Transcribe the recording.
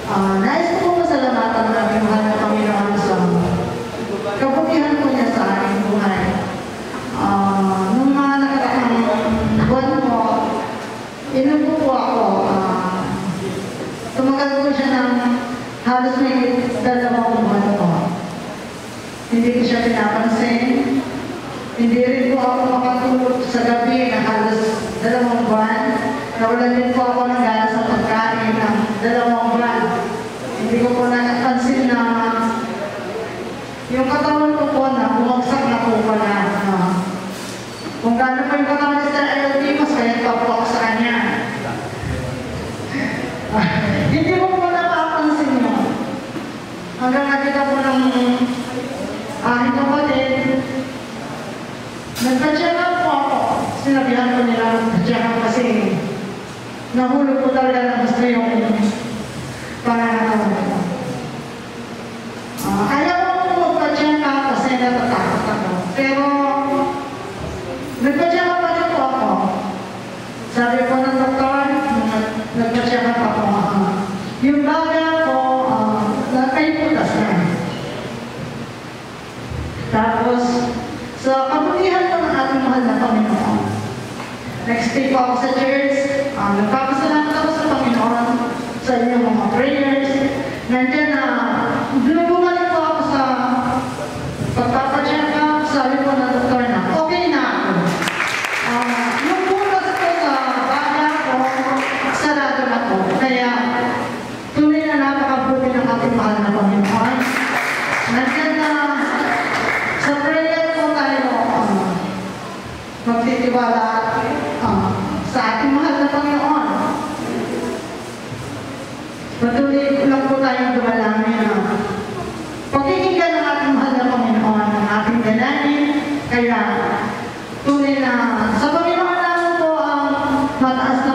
Nais ko po masalamatan ng ating mahal na Panginoon sa kabutihan po niya sa aking buhay. Nung mga nakaraang buwan po, inupo po ako. Tumagal po siya ng halos may 2 buwan po. Hindi ko siya pinapansin. Hindi rin po ako makatulog sa gabi na halos 2 buwan. Nawalan din po ako ng gana sa pagkain ng 2 buwan. Hindi ko po napansin na yung katawan ko po na bumagsak na po pala. Kung gano'n po yung katawan ni Sir LT, mas kaya pa po ako sa kanya. Hindi ko po napapansin mo. Hanggang nakita po ng aking kapatid, nagpa-check up po ako. Sinabihan ko nila nagpa-check up kasi nahulog po talaga na gusto yung pangangatawan ko. Ayaw ko po magpa-check up kasi natatakot ako. Pero nagpa-check up pa rin po ako. Sabi po ng doktor, nagpa-check up ako. Yung baga ko, nakaiputas na. Tapos, sa kabutihan po ng ating mahal na Panginoon, nag-stay po ako sa church, nagpapasalamat ako sa Panginoon, sa inyong mga prayers. Nandiyan na, bumalik po ako sa pagpapacheck up, sabi po ng doktor na, okay na ako. Yung bukas ko sa baga ko, sarado na po. Kaya, tunay na napakabuti ng ating mahal na Panginoon. Nandiyan na, sa prayer po tayo, magtitiwala sa ating mahal na Panginoon. Patuloy lang po tayong dumalangin. Pagkikinggan ng ating mahal na Panginoon, ang ating dalangin, kaya tunay na sa Panginoon naman po ang mataas na